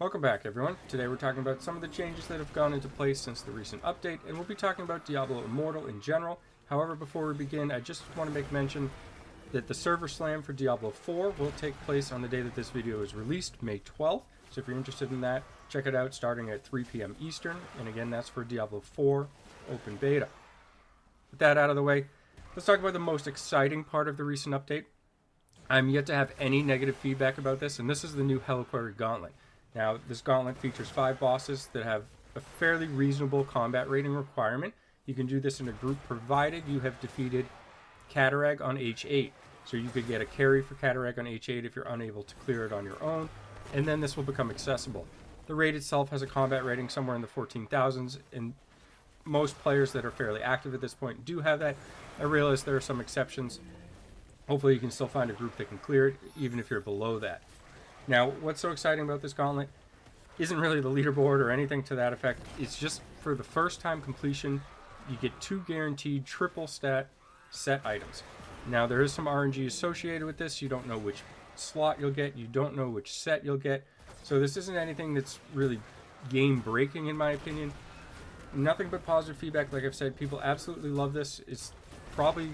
Welcome back, everyone. Today we're talking about some of the changes that have gone into place since the recent update, and we'll be talking about Diablo Immortal in general. However, before we begin, I just want to make mention that the server slam for Diablo 4 will take place on the day that this video is released, May 12th. So if you're interested in that, check it out starting at 3 p.m. Eastern, and again, that's for Diablo 4 Open Beta. With that out of the way, let's talk about the most exciting part of the recent update. I'm yet to have any negative feedback about this, and this is the new Helliquary Guantlet. Now, this gauntlet features 5 bosses that have a fairly reasonable combat rating requirement. You can do this in a group provided you have defeated Catarag on H8. So you could get a carry for Catarag on H8 if you're unable to clear it on your own, and then this will become accessible. The raid itself has a combat rating somewhere in the 14,000s, and most players that are fairly active at this point do have that. I realize there are some exceptions. Hopefully you can still find a group that can clear it, even if you're below that. Now, what's so exciting about this gauntlet isn't really the leaderboard or anything to that effect. It's just for the first time completion, you get 2 guaranteed triple stat set items. Now, there is some RNG associated with this. You don't know which slot you'll get. You don't know which set you'll get. So this isn't anything that's really game-breaking, in my opinion. Nothing but positive feedback. Like I've said, people absolutely love this. It's probably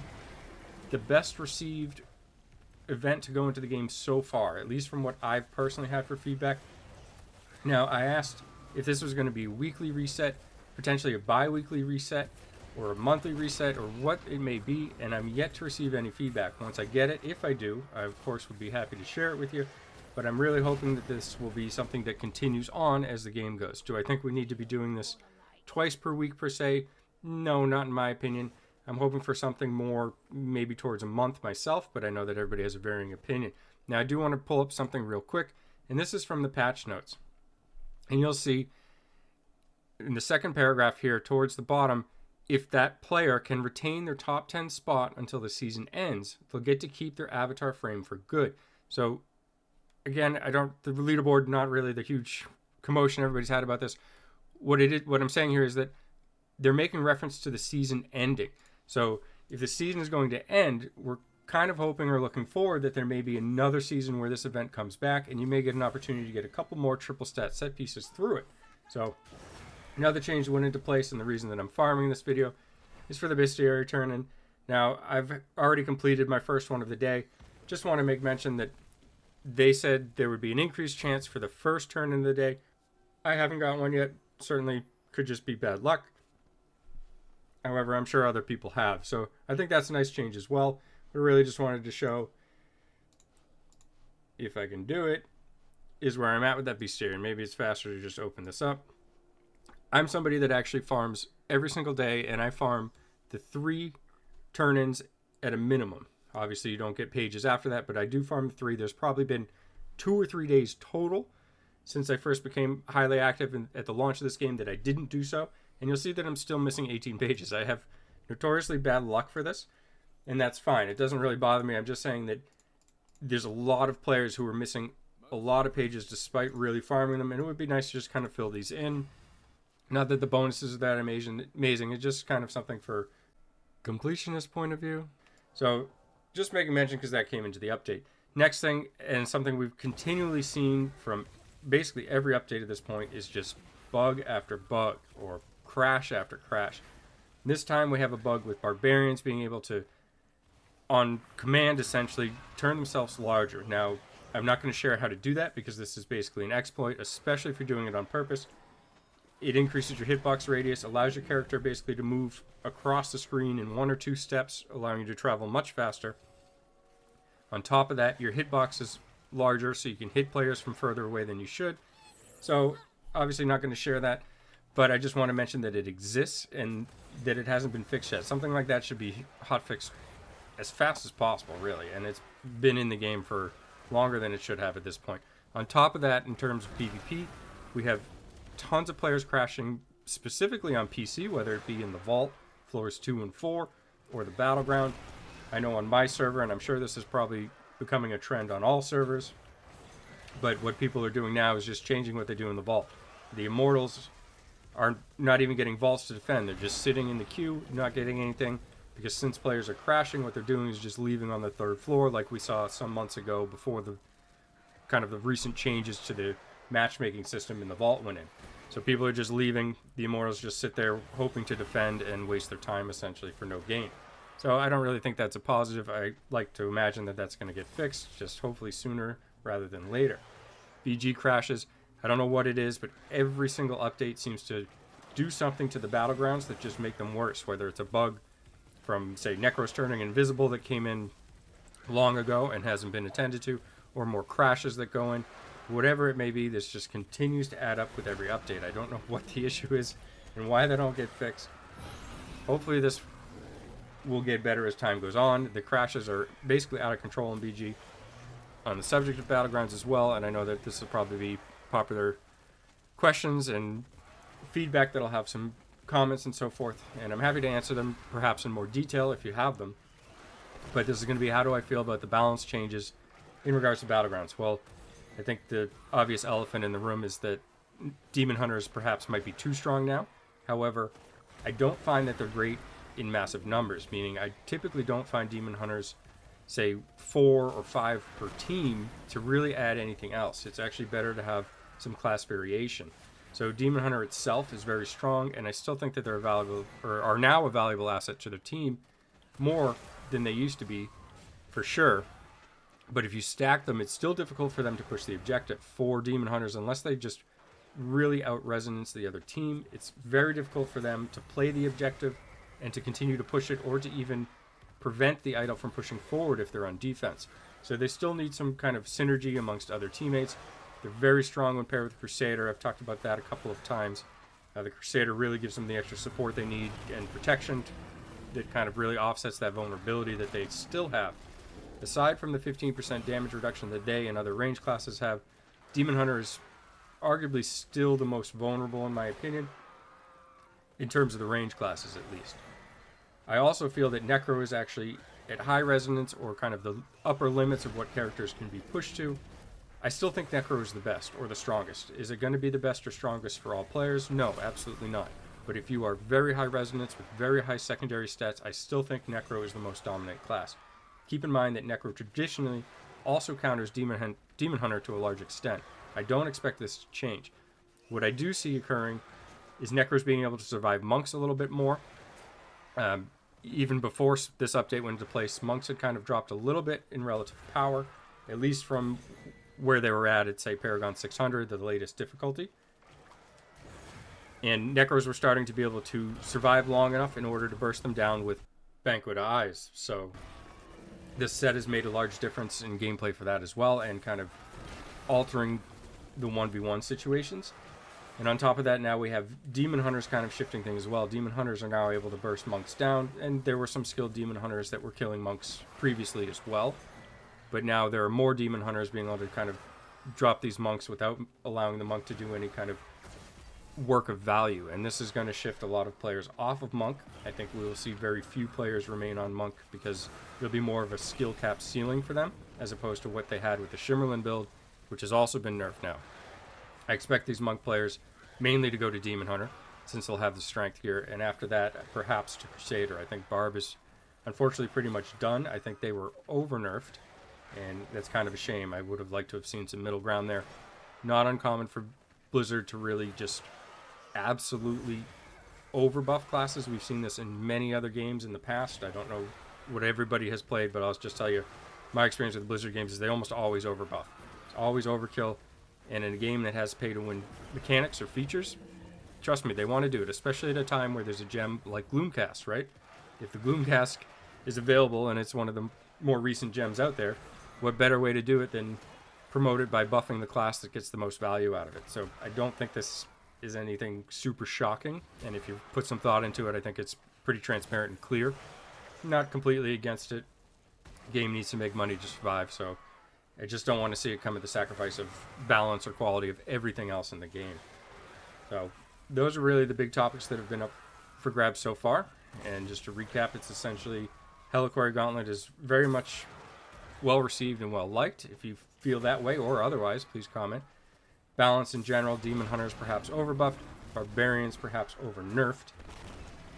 the best received event to go into the game so far, at least from what I've personally had for feedback. Now, I asked if this was going to be a weekly reset, potentially a bi-weekly reset, or a monthly reset, or what it may be, and I'm yet to receive any feedback. Once I get it, if I do, I of course would be happy to share it with you, but I'm really hoping that this will be something that continues on as the game goes. Do I think we need to be doing this twice per week per se? No, not in my opinion. I'm hoping for something more, maybe towards a month myself, but I know that everybody has a varying opinion. Now, I do want to pull up something real quick, and this is from the patch notes. And you'll see in the second paragraph here towards the bottom, if that player can retain their top 10 spot until the season ends, they'll get to keep their avatar frame for good. So, again, the leaderboard, not really the huge commotion everybody's had about this. What I'm saying here is that they're making reference to the season ending. So if the season is going to end, we're kind of hoping or looking forward that there may be another season where this event comes back, and you may get an opportunity to get a couple more triple stat set pieces through it. So another change that went into place, and the reason that I'm farming this video is for the bestiary turn-in. Now, I've already completed my first one of the day. Just want to make mention that they said there would be an increased chance for the first turn in the day. I haven't got one yet. Certainly could just be bad luck. However, I'm sure other people have. So I think that's a nice change as well. But I really just wanted to show, if I can do it, is where I'm at with that bestiary. Maybe it's faster to just open this up. I'm somebody that actually farms every single day, and I farm the 3 turn-ins at a minimum. Obviously, you don't get pages after that, but I do farm the 3. There's probably been 2 or 3 days total since I first became highly active at the launch of this game that I didn't do so. And you'll see that I'm still missing 18 pages. I have notoriously bad luck for this, and that's fine. It doesn't really bother me. I'm just saying that there's a lot of players who are missing a lot of pages despite really farming them, and it would be nice to just kind of fill these in. Not that the bonuses are that amazing. It's just kind of something for completionist point of view. So just making mention because that came into the update. Next thing, and something we've continually seen from basically every update at this point, is just bug after bug, or crash after crash. This time we have a bug with barbarians being able to, on command, essentially turn themselves larger. Now, I'm not going to share how to do that because this is basically an exploit, especially if you're doing it on purpose. It increases your hitbox radius, allows your character basically to move across the screen in 1 or 2 steps, allowing you to travel much faster. On top of that, your hitbox is larger, so you can hit players from further away than you should. So, obviously not going to share that, but I just want to mention that it exists and that it hasn't been fixed yet. Something like that should be hotfixed as fast as possible, really, and it's been in the game for longer than it should have at this point. On top of that, in terms of PvP, we have tons of players crashing specifically on PC, whether it be in the Vault, floors 2 and 4, or the Battleground. I know on my server, and I'm sure this is probably becoming a trend on all servers, but what people are doing now is just changing what they do in the Vault. The Immortals are not even getting vaults to defend. They're just sitting in the queue, not getting anything, because since players are crashing, what they're doing is just leaving on the 3rd floor, like we saw some months ago before the kind of the recent changes to the matchmaking system in the vault went in. So people are just leaving. The Immortals just sit there hoping to defend and waste their time essentially for no gain. So I don't really think that's a positive. I like to imagine that that's going to get fixed, just hopefully sooner rather than later. BG crashes. I don't know what it is, but every single update seems to do something to the battlegrounds that just make them worse, whether it's a bug from, say, Necros turning invisible that came in long ago and hasn't been attended to, or more crashes that go in. Whatever it may be, this just continues to add up with every update. I don't know what the issue is and why they don't get fixed. Hopefully this will get better as time goes on. The crashes are basically out of control in BG. On the subject of battlegrounds as well, and I know that this will probably be popular questions and feedback that'll have some comments and so forth, and I'm happy to answer them perhaps in more detail if you have them. But this is going to be, how do I feel about the balance changes in regards to battlegrounds? Well, I think the obvious elephant in the room is that Demon Hunters perhaps might be too strong now. However, I don't find that they're great in massive numbers, meaning I typically don't find Demon Hunters, say, 4 or 5 per team to really add anything else. It's actually better to have some class variation. So Demon Hunter itself is very strong, and I still think that they're a valuable, or are now a valuable asset to their team, more than they used to be, for sure. But if you stack them, it's still difficult for them to push the objective for Demon Hunters unless they just really out-resonance the other team. It's very difficult for them to play the objective and to continue to push it, or to even prevent the idol from pushing forward if they're on defense. So they still need some kind of synergy amongst other teammates. They're very strong when paired with the Crusader. I've talked about that a couple of times. The Crusader really gives them the extra support they need and protection that kind of really offsets that vulnerability that they still have. Aside from the 15% damage reduction that they and other range classes have, Demon Hunter is arguably still the most vulnerable in my opinion, in terms of the range classes at least. I also feel that Necro is actually at high resonance, or kind of the upper limits of what characters can be pushed to. I still think Necro is the best, or the strongest. Is it going to be the best or strongest for all players? No, absolutely not. But if you are very high resonance with very high secondary stats, I still think Necro is the most dominant class. Keep in mind that Necro traditionally also counters Demon Hunter to a large extent. I don't expect this to change. What I do see occurring is Necros being able to survive monks a little bit more. Even before this update went into place, monks had kind of dropped a little bit in relative power, at least from where they were at say, Paragon 600, the latest difficulty. And Necros were starting to be able to survive long enough in order to burst them down with Banquet of Eyes. So this set has made a large difference in gameplay for that as well, and kind of altering the 1v1 situations. And on top of that, now we have Demon Hunters kind of shifting things as well. Demon Hunters are now able to burst monks down, and there were some skilled Demon Hunters that were killing monks previously as well. But now there are more Demon Hunters being able to kind of drop these monks without allowing the monk to do any kind of work of value. And this is going to shift a lot of players off of monk. I think we will see very few players remain on monk, because there'll be more of a skill cap ceiling for them, as opposed to what they had with the Shimmerlin build, which has also been nerfed now. I expect these monk players mainly to go to Demon Hunter, since they'll have the strength here, and after that, perhaps to Crusader. I think Barb is unfortunately pretty much done. I think they were over-nerfed, and that's kind of a shame. I would have liked to have seen some middle ground there. Not uncommon for Blizzard to really just absolutely overbuff classes. We've seen this in many other games in the past. I don't know what everybody has played, but I'll just tell you, my experience with Blizzard games is they almost always overbuff. It's always overkill, and in a game that has pay-to-win mechanics or features, trust me, they want to do it, especially at a time where there's a gem like Gloomcast, right? If the Gloomcast is available, and it's one of the more recent gems out there, what better way to do it than promote it by buffing the class that gets the most value out of it? So I don't think this is anything super shocking, and if you put some thought into it, I think it's pretty transparent and clear. Not completely against it. Game needs to make money to survive, so I just don't want to see it come at the sacrifice of balance or quality of everything else in the game. So those are really the big topics that have been up for grabs so far. And just to recap, it's essentially Helliquary Guantlet is very much well received and well liked. If you feel that way or otherwise, please comment. Balance in general, Demon Hunters perhaps overbuffed, Barbarians perhaps over-nerfed.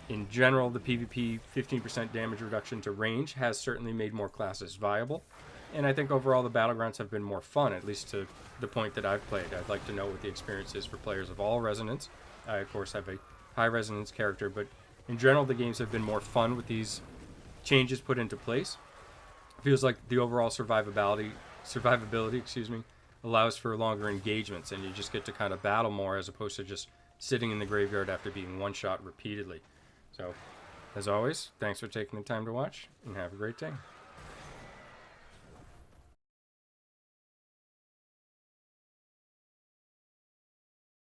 In general, the PvP 15% damage reduction to range has certainly made more classes viable. And I think overall the Battlegrounds have been more fun, at least to the point that I've played. I'd like to know what the experience is for players of all resonance. I, of course, have a high resonance character, but in general, the games have been more fun with these changes put into place. It feels like the overall survivability, allows for longer engagements, and you just get to kind of battle more as opposed to just sitting in the graveyard after being one-shot repeatedly. So, as always, thanks for taking the time to watch, and have a great day.